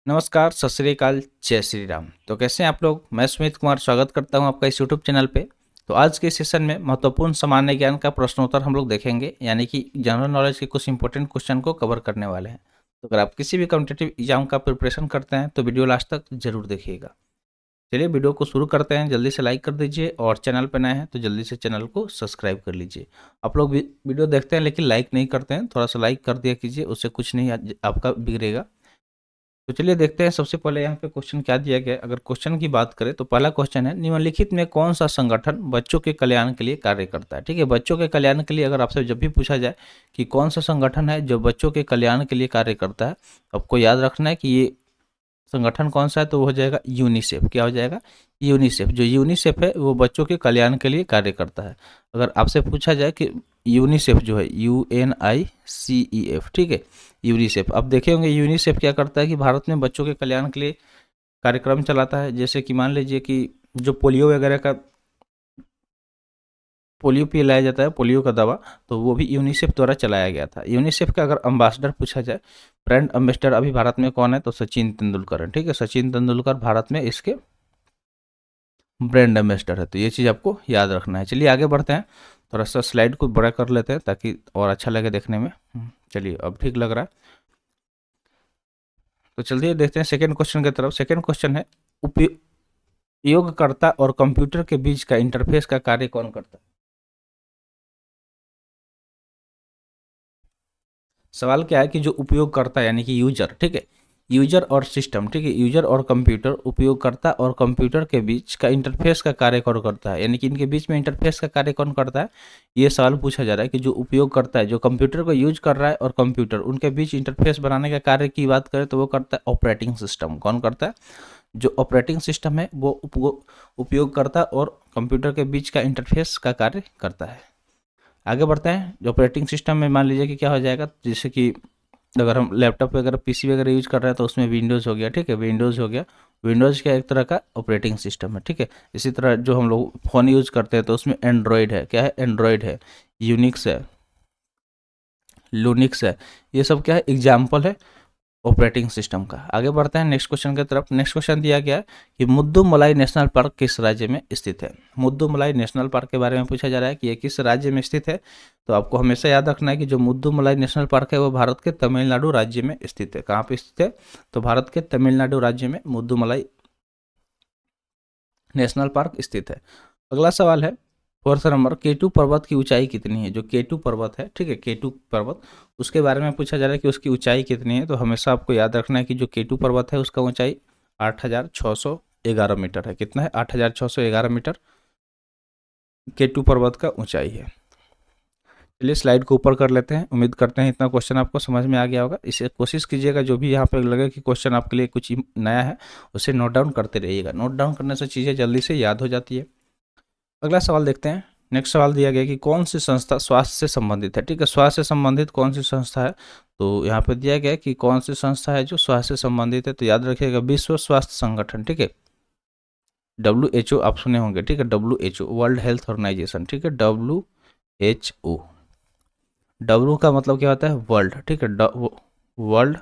नमस्कार, सत श्री अकाल, जय श्री राम। तो कैसे हैं आप लोग? मैं सुमित कुमार स्वागत करता हूं आपका इस यूट्यूब चैनल पे। तो आज के सेशन में महत्वपूर्ण सामान्य ज्ञान का प्रश्नोत्तर हम लोग देखेंगे, यानी कि जनरल नॉलेज के कुछ इंपॉर्टेंट क्वेश्चन को कवर करने वाले हैं। तो अगर आप किसी भी कॉम्पिटिटिव एग्जाम का प्रिपरेशन करते हैं तो वीडियो लास्ट तक जरूर देखिएगा। चलिए वीडियो को शुरू करते हैं। जल्दी से लाइक कर दीजिए और चैनल पर नए हैं तो जल्दी से चैनल को सब्सक्राइब कर लीजिए। आप लोग वीडियो देखते हैं लेकिन लाइक नहीं करते हैं, थोड़ा सा लाइक कर दिया कीजिए, उससे कुछ नहीं आपका बिगड़ेगा। तो चलिए देखते हैं। सबसे पहले यहाँ पे क्वेश्चन क्या दिया गया है। अगर क्वेश्चन की बात करें तो पहला क्वेश्चन है, निम्नलिखित में कौन सा संगठन बच्चों के कल्याण के लिए कार्य करता है। ठीक है, बच्चों के कल्याण के लिए अगर आपसे जब भी पूछा जाए कि कौन सा संगठन है जो बच्चों के कल्याण के लिए कार्य करता है, आपको याद रखना है कि ये संगठन कौन सा है, तो वो हो जाएगा यूनिसेफ। क्या हो जाएगा? यूनिसेफ। जो यूनिसेफ है वो बच्चों के कल्याण के लिए कार्य करता है। अगर आपसे पूछा जाए कि यूनिसेफ जो है UNICEF, ठीक है, यूनिसेफ, अब देखे होंगे यूनिसेफ क्या करता है कि भारत में बच्चों के कल्याण के लिए कार्यक्रम चलाता है। जैसे कि मान लीजिए कि जो पोलियो वगैरह का, पोलियो पिलाया जाता है, पोलियो का दवा, तो वो भी यूनिसेफ द्वारा चलाया गया था। यूनिसेफ का अगर अम्बासडर पूछा जाए, ब्रांड अम्बेसडर अभी भारत में कौन है, तो सचिन तेंदुलकर है। ठीक है, सचिन तेंदुलकर भारत में इसके ब्रांड एम्बेसडर है। तो ये चीज़ आपको याद रखना है। चलिए आगे बढ़ते हैं। थोड़ा सा स्लाइड को बड़ा कर लेते हैं ताकि और अच्छा लगे देखने में। चलिए अब ठीक लग रहा है। तो चलिए देखते हैं सेकेंड क्वेश्चन की तरफ। सेकेंड क्वेश्चन है, उपयोगकर्ता और कंप्यूटर के बीच का इंटरफेस का कार्य कौन करता है। सवाल क्या है कि जो उपयोगकर्ता यानी कि यूजर, ठीक है, यूजर और सिस्टम, ठीक है, यूजर और कंप्यूटर, उपयोगकर्ता और कंप्यूटर के बीच का इंटरफेस का कार्य कौन करता है, यानी कि इनके बीच में इंटरफेस का कार्य कौन करता है। ये सवाल पूछा जा रहा है कि जो उपयोग करता है, जो कंप्यूटर को यूज कर रहा है और कंप्यूटर, उनके बीच इंटरफेस बनाने का कार्य की बात करें तो वो करता है ऑपरेटिंग सिस्टम। कौन करता है? जो ऑपरेटिंग सिस्टम है वो उपयोगकर्ता और कंप्यूटर के बीच का इंटरफेस का कार्य करता है। आगे बढ़ते हैं। जो ऑपरेटिंग सिस्टम में मान लीजिए कि क्या हो जाएगा, जैसे कि अगर हम लैपटॉप वगैरह पीसी वगैरह यूज कर रहे हैं तो उसमें विंडोज़ हो गया। ठीक है, विंडोज़ हो गया। विंडोज़ का एक तरह का ऑपरेटिंग सिस्टम है। ठीक है, इसी तरह जो हम लोग फ़ोन यूज करते हैं तो उसमें एंड्रॉयड है। क्या है? एंड्रॉयड है, यूनिक्स है, लूनिक्स है। ये सब क्या है? एग्जाम्पल है ऑपरेटिंग सिस्टम का। आगे बढ़ते हैं नेक्स्ट क्वेश्चन की तरफ। नेक्स्ट क्वेश्चन दिया गया है कि मुद्दुमलाई नेशनल पार्क किस राज्य में स्थित है। मुद्दुमलाई नेशनल पार्क के बारे में पूछा जा रहा है कि ये किस राज्य में स्थित है। तो आपको हमेशा याद रखना है कि जो मुद्दुमलाई नेशनल पार्क है वो भारत के तमिलनाडु राज्य में स्थित है। कहाँ पे स्थित है? तो भारत के तमिलनाडु राज्य में मुद्दुमलाई नेशनल पार्क स्थित है। अगला सवाल है, फोर्थ नंबर, केटू पर्वत की ऊंचाई कितनी है। जो केटू पर्वत है, ठीक है, केटू पर्वत, उसके बारे में पूछा जा रहा है कि उसकी ऊंचाई कितनी है। तो हमेशा आपको याद रखना है कि जो केटू पर्वत है उसका ऊंचाई 8,611 मीटर है। कितना है? 8,611 मीटर केटू पर्वत का ऊंचाई है। चलिए स्लाइड को ऊपर कर लेते हैं। उम्मीद करते हैं इतना क्वेश्चन आपको समझ में आ गया होगा। इसे कोशिश कीजिएगा जो भी यहाँ पे लगे कि क्वेश्चन आपके लिए कुछ नया है उसे नोट डाउन करते रहिएगा। नोट डाउन करने से चीज़ें जल्दी से याद हो जाती है। अगला सवाल देखते हैं। नेक्स्ट सवाल दिया गया कि कौन सी संस्था स्वास्थ्य से संबंधित है। ठीक है, स्वास्थ्य से संबंधित कौन सी संस्था है। तो यहाँ पे दिया गया है कि कौन सी संस्था है जो स्वास्थ्य से संबंधित है। तो याद रखिएगा विश्व स्वास्थ्य संगठन। ठीक है, WHO आप सुने होंगे। ठीक है, WHO वर्ल्ड हेल्थ ऑर्गेनाइजेशन। ठीक है, WHO, डब्ल्यू का मतलब क्या होता है? वर्ल्ड। ठीक है, world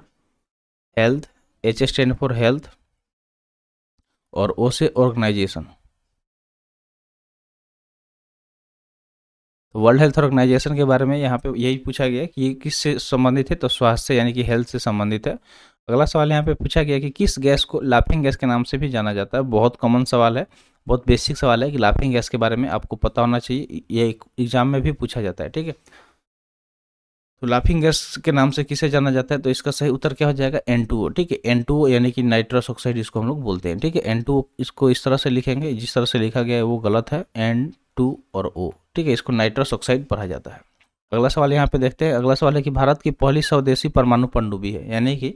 health, H stand for health और O से ऑर्गेनाइजेशन। तो वर्ल्ड हेल्थ ऑर्गेनाइजेशन के बारे में यहाँ पे यही पूछा गया कि ये किससे संबंधित है। तो स्वास्थ्य से यानी कि हेल्थ से संबंधित है। अगला सवाल यहाँ पे पूछा गया कि किस गैस को लाफिंग गैस के नाम से भी जाना जाता है। बहुत कॉमन सवाल है, बहुत बेसिक सवाल है कि लाफिंग गैस के बारे में आपको पता होना चाहिए। ये एग्जाम में भी पूछा जाता है। ठीक है, तो लाफिंग गैस के नाम से किसे जाना जाता है। तो इसका सही उत्तर क्या हो जाएगा? N2O। ठीक है, N2O यानी कि नाइट्रस ऑक्साइड इसको हम लोग बोलते हैं। ठीक है, N2O इसको इस तरह से लिखेंगे, जिस तरह से लिखा गया है वो गलत है। N2 और O, ठीक है, इसको नाइट्रस ऑक्साइड पढ़ा जाता है। अगला सवाल यहाँ पे देखते हैं। अगला सवाल है कि भारत की पहली स्वदेशी परमाणु पनडुब्बी है, यानी कि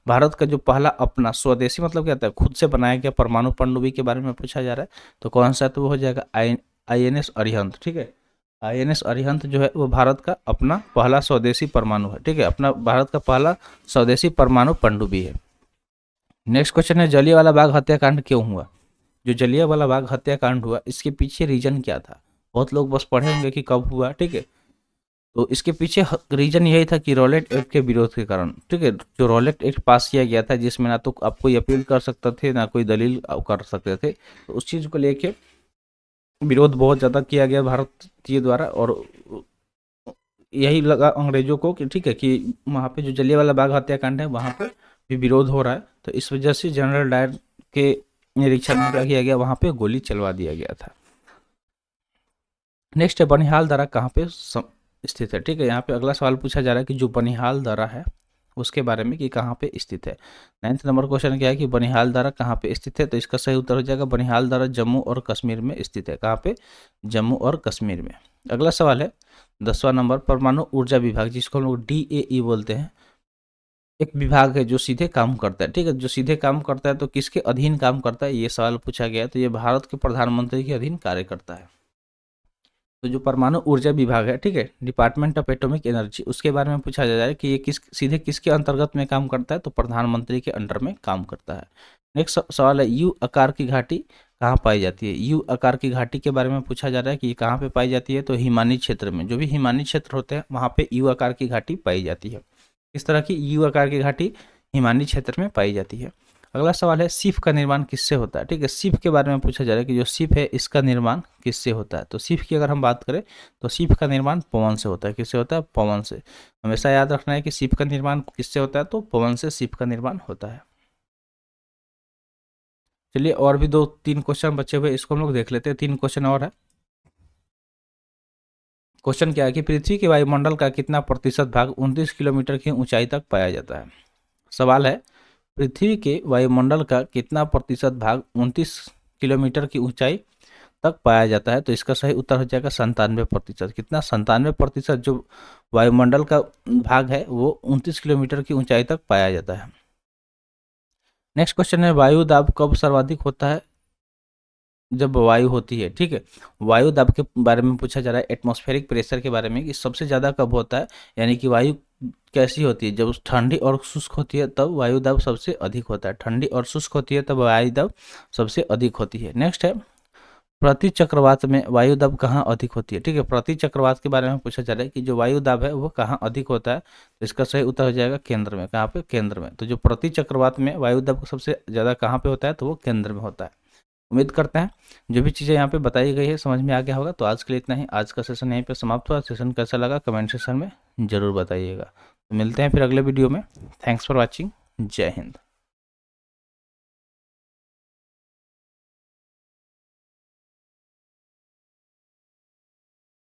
भारत का जो पहला अपना स्वदेशी मतलब क्या होता है? खुद से बनाया गया परमाणु पनडुब्बी के बारे में पूछा जा रहा है। तो कौन सा है? तो वो हो जाएगा INS अरिहंत। ठीक है, INS अरिहंत जो है वो भारत का अपना पहला स्वदेशी परमाणु है। ठीक है, अपना भारत का पहला स्वदेशी परमाणु पनडुब्बी है। नेक्स्ट क्वेश्चन है, जलियांवाला बाग हत्याकांड क्यों हुआ। जो जलियांवाला बाग हत्याकांड हुआ इसके पीछे रीजन क्या था। बहुत लोग बस पढ़े होंगे कि कब हुआ। ठीक है, तो इसके पीछे रीजन यही था कि रॉलेट एक्ट के विरोध के कारण, ठीक है, जो रॉलेट एक्ट पास किया गया था जिसमें ना तो आप कोई अपील कर सकते थे ना कोई दलील कर सकते थे, तो उस चीज़ को लेके विरोध बहुत ज़्यादा किया गया भारतीय द्वारा, और यही लगा अंग्रेजों को कि ठीक है कि वहाँ पे जो जलियांवाला बाग हत्याकांड है वहाँ पे भी विरोध हो रहा है, तो इस वजह से जनरल डायर के निरीक्षण में क्या किया गया, वहाँ पे गोली चलवा दिया गया था। नेक्स्ट है बनिहाल दर्रा कहाँ पे स्थित है, ठीक है, यहाँ पे अगला सवाल पूछा जा रहा है कि जो बनिहाल दर्रा है उसके बारे में कि कहाँ पे स्थित है। 9th नंबर क्वेश्चन क्या है कि बनिहाल दर्रा कहाँ पे स्थित है, तो इसका सही उत्तर हो जाएगा बनिहाल दर्रा जम्मू और कश्मीर में स्थित है। कहाँ पे, जम्मू और कश्मीर में। अगला सवाल है 10वां नंबर, परमाणु ऊर्जा विभाग जिसको हम लोग DAE बोलते हैं, एक विभाग है जो सीधे काम करता है, ठीक है, जो सीधे काम करता है तो किसके अधीन काम करता है, ये सवाल पूछा गया है। तो ये भारत के प्रधानमंत्री के अधीन कार्य करता है। तो जो परमाणु ऊर्जा विभाग है, ठीक है, डिपार्टमेंट ऑफ एटॉमिक एनर्जी, उसके बारे में पूछा जा रहा है कि ये सीधे किसके अंतर्गत में काम करता है, तो प्रधानमंत्री के अंडर में काम करता है। नेक्स्ट सवाल है यू आकार की घाटी कहाँ पाई जाती है। यू आकार की घाटी के बारे में पूछा जा रहा है कि ये कहाँ पे पाई जाती है, तो हिमानी क्षेत्र में, जो भी हिमानी क्षेत्र होते हैं वहाँ पे यू आकार की घाटी पाई जाती है। इस तरह की यू आकार की घाटी हिमानी क्षेत्र में पाई जाती है। अगला सवाल है शिप का निर्माण किससे होता है, ठीक है, शिप के बारे में पूछा जा रहा है कि जो शिप है इसका निर्माण किससे होता है। तो शिप की अगर हम बात करें तो शिप का निर्माण पवन से होता है। किससे होता है, पवन से। हमेशा याद रखना है कि शिप का निर्माण किससे होता है, तो पवन से शिप का निर्माण होता है। चलिए और भी 2-3 क्वेश्चन बचे हुए, इसको हम लोग देख लेते हैं। 3 क्वेश्चन और है। क्वेश्चन क्या है कि पृथ्वी के वायुमंडल का कितना प्रतिशत भाग 29 किलोमीटर की ऊंचाई तक पाया जाता है। सवाल है पृथ्वी के वायुमंडल का कितना प्रतिशत भाग 29 किलोमीटर की ऊंचाई तक पाया जाता है, तो इसका सही उत्तर हो जाएगा 97%। कितना, 97% जो वायुमंडल का भाग है वो 29 किलोमीटर की ऊंचाई तक पाया जाता है। नेक्स्ट क्वेश्चन है वायु दाब कब सर्वाधिक होता है, जब वायु होती है, ठीक है, वायु दाब के बारे में पूछा जा रहा है, एटमॉस्फेरिक प्रेशर के बारे में कि सबसे ज़्यादा कब होता है, यानी कि वायु कैसी होती है, जब ठंडी और शुष्क होती है तब वायु दाब सबसे अधिक होता है। ठंडी और शुष्क होती है तब वायु दाब सबसे अधिक होती है। नेक्स्ट है प्रति चक्रवात में वायु दाब कहाँ अधिक होती है, ठीक है, प्रति चक्रवात के बारे में पूछा जा रहा है कि जो वायु दाब है वो कहाँ अधिक होता है, तो इसका सही उत्तर हो जाएगा केंद्र में। कहाँ पे, केंद्र में। तो जो प्रति चक्रवात में वायु दाब सबसे ज़्यादा कहाँ पे होता है, तो वो केंद्र में होता है। उम्मीद करते हैं जो भी चीज़ें यहाँ पे बताई गई है समझ में आ गया होगा। तो आज के लिए इतना ही। आज का सेशन यहीं पे समाप्त हुआ। सेशन कैसा लगा कमेंट सेक्शन में ज़रूर बताइएगा। तो मिलते हैं फिर अगले वीडियो में। Thanks for watching. जय हिंद।